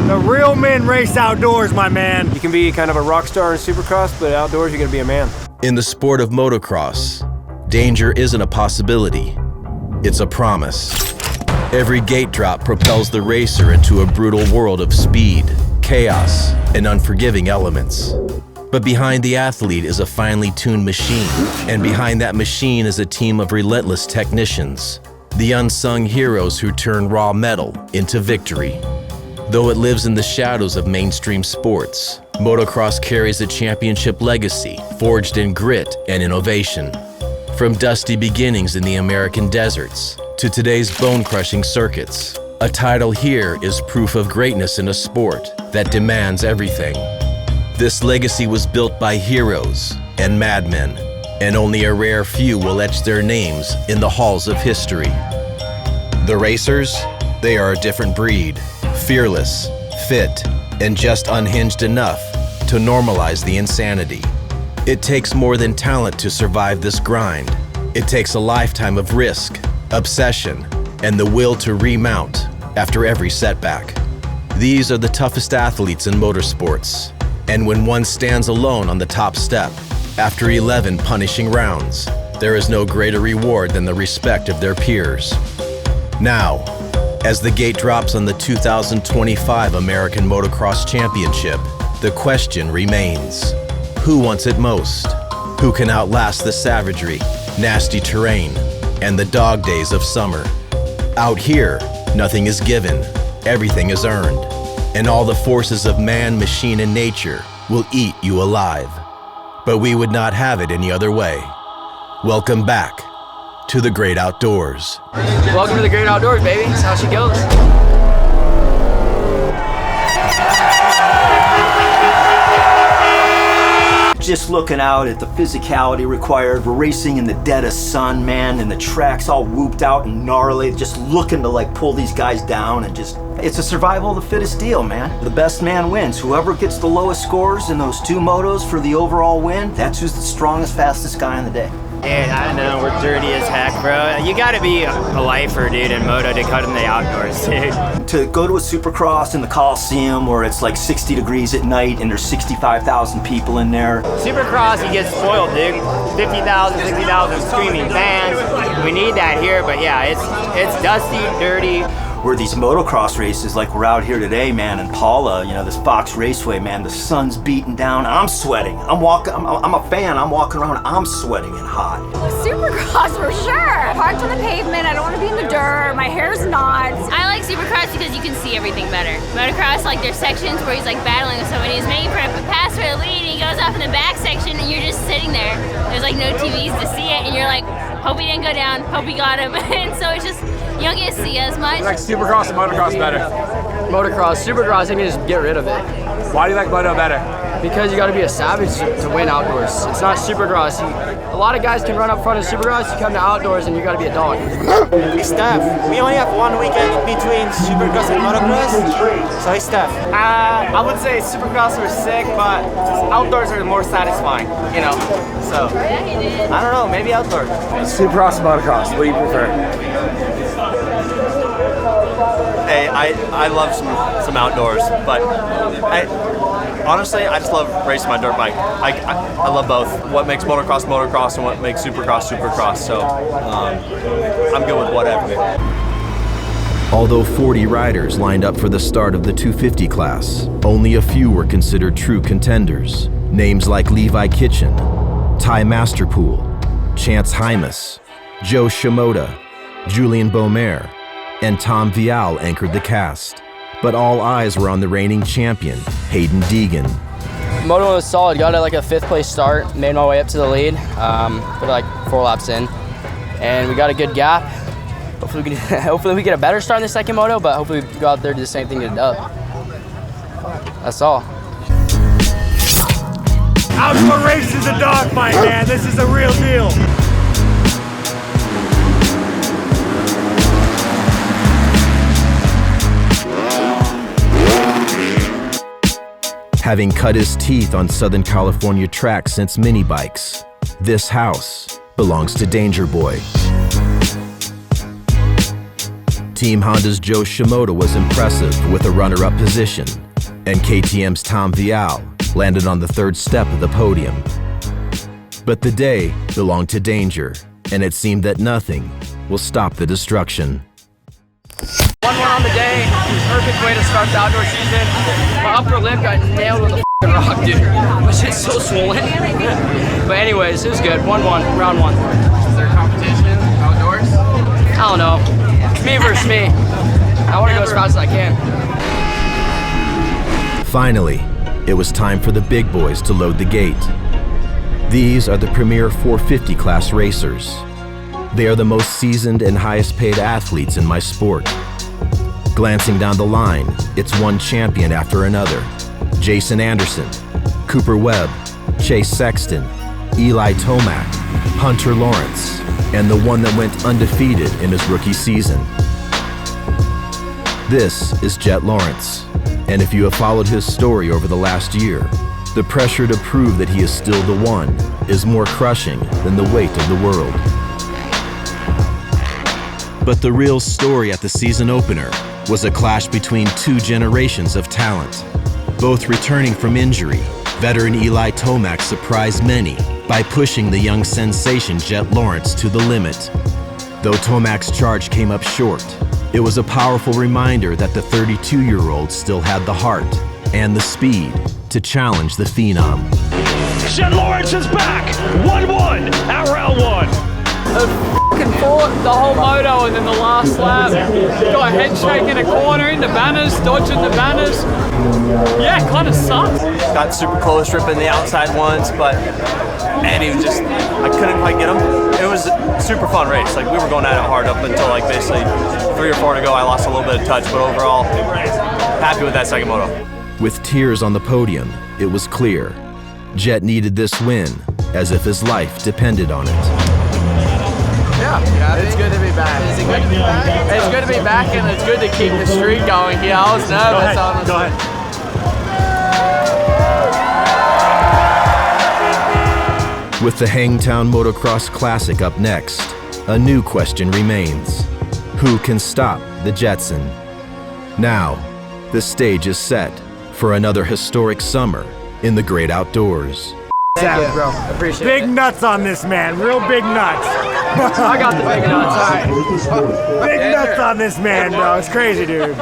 The real men race outdoors, my man. You can be kind of a rock star in Supercross, but outdoors you're gonna be a man. In the sport of motocross, danger isn't a possibility, it's a promise. Every gate drop propels the racer into a brutal world of speed, chaos, and unforgiving elements. But behind the athlete is a finely tuned machine, and behind that machine is a team of relentless technicians, the unsung heroes who turn raw metal into victory. Though it lives in the shadows of mainstream sports, motocross carries a championship legacy forged in grit and innovation. From dusty beginnings in the American deserts to today's bone-crushing circuits, a title here is proof of greatness in a sport that demands everything. This legacy was built by heroes and madmen, and only a rare few will etch their names in the halls of history. The racers, they are a different breed, fearless, fit, and just unhinged enough to normalize the insanity. It takes more than talent to survive this grind. It takes a lifetime of risk, obsession, and the will to remount after every setback. These are the toughest athletes in motorsports, and when one stands alone on the top step, after 11 punishing rounds, there is no greater reward than the respect of their peers. Now, as the gate drops on the 2025 American Motocross Championship, the question remains, who wants it most? Who can outlast the savagery, nasty terrain, and the dog days of summer? Out here, nothing is given, everything is earned, and all the forces of man, machine, and nature will eat you alive. But we would not have it any other way. Welcome back to the great outdoors. Welcome to the great outdoors, baby. That's how she goes. Just looking out at the physicality required. We're racing in the dead of sun, man, and the track's all whooped out and gnarly, just looking to like pull these guys down and just, it's a survival of the fittest deal, man. The best man wins. Whoever gets the lowest scores in those two motos for the overall win, that's who's the strongest, fastest guy in the day. Dude, I don't know, we're dirty as heck, bro. You gotta be a lifer, dude, in moto to cut in the outdoors, dude. To go to a Supercross in the Coliseum where it's like 60 degrees at night and there's 65,000 people in there. Supercross, you get spoiled, dude. 50,000, 60,000 screaming fans. We need that here, but yeah, it's dusty, dirty. Where these motocross races, like we're out here today, man, in Paula, you know, this Fox Raceway, man, the sun's beating down. I'm sweating. I'm a fan. I'm walking around. I'm sweating and hot. Supercross for sure. Parked on the pavement. I don't want to be in the dirt. My hair's not. I like Supercross because you can see everything better. Motocross, like there's sections where he's like battling with somebody. He's making for a pass for a lead, and he goes off in the back section, and you're just sitting there. There's like no TVs to see it, and you're like, hope he didn't go down. Hope he got him. And so it's just, you don't get to see as much. I like Supercross and motocross better. Motocross, Supercross, I can just get rid of it. Why do you like moto better? Because you got to be a savage to win outdoors. It's not Supercross. A lot of guys can run up front of Supercross. You come to outdoors and you got to be a dog. It's tough. We only have 1 weekend between Supercross and motocross, so it's tough. I would say Supercross were sick, but outdoors are more satisfying, you know. So, I don't know, maybe outdoors. Supercross and motocross, what do you prefer? Hey, I love some outdoors, but honestly, I just love racing my dirt bike. I love both. What makes motocross motocross and what makes supercross supercross, so I'm good with whatever. Although 40 riders lined up for the start of the 250 class, only a few were considered true contenders. Names like Levi Kitchen, Ty Masterpool, Chance Hymas, Joe Shimoda, Julian Beaumare, and Tom Vial anchored the cast. But all eyes were on the reigning champion, Hayden Deegan. Moto was solid. Got like a 5th place start. Made my way up to the lead. Put like 4 laps in, and we got a good gap. Hopefully we get a better start in the second moto, but hopefully we go out there and do the same thing to the dub. That's all. Outdoor race is a dogfight, man. This is a real deal. Having cut his teeth on Southern California tracks since mini bikes, this house belongs to Danger Boy. Team Honda's Joe Shimoda was impressive with a runner-up position, and KTM's Tom Vial landed on the third step of the podium. But the day belonged to Danger, and it seemed that nothing will stop the destruction. 1-1 on the day, perfect way to start the outdoor season. My upper lip got nailed with a f***ing rock, dude. My shit's so swollen. But anyways, it was good. 1-1, round 1. Is there competition outdoors? I don't know. Me versus me. I want to go as fast as I can. Finally, it was time for the big boys to load the gate. These are the premier 450 class racers. They are the most seasoned and highest paid athletes in my sport. Glancing down the line, it's one champion after another. Jason Anderson, Cooper Webb, Chase Sexton, Eli Tomac, Hunter Lawrence, and the one that went undefeated in his rookie season. This is Jet Lawrence, and if you have followed his story over the last year, the pressure to prove that he is still the one is more crushing than the weight of the world. But the real story at the season opener was a clash between two generations of talent. Both returning from injury, veteran Eli Tomac surprised many by pushing the young sensation Jet Lawrence to the limit. Though Tomac's charge came up short, it was a powerful reminder that the 32-year-old still had the heart and the speed to challenge the phenom. Jet Lawrence is back! 1-1 at round 1. Fucking fought the whole moto, and then the last lap got a head shake in a corner into banners, dodging the banners. Yeah, kind of sucks. Got super close, ripping the outside once, but man, he was just, I couldn't quite get him. It was a super fun race. Like, we were going at it hard up until like basically 3 or 4 to go. I lost a little bit of touch, but overall, happy with that second moto. With tears on the podium, it was clear Jet needed this win as if his life depended on it. Yeah, it's good to be back. Is it good to be back? It's good to be back, and it's good to keep the streak going here. I was nervous, honestly. Go ahead. With the Hangtown Motocross Classic up next, a new question remains. Who can stop the Jetson? Now, the stage is set for another historic summer in the great outdoors. Thank you, bro. Appreciate it. Big nuts on this man, real big nuts. I got the big nuts, all right. Big nuts on this man, bro. It's crazy, dude.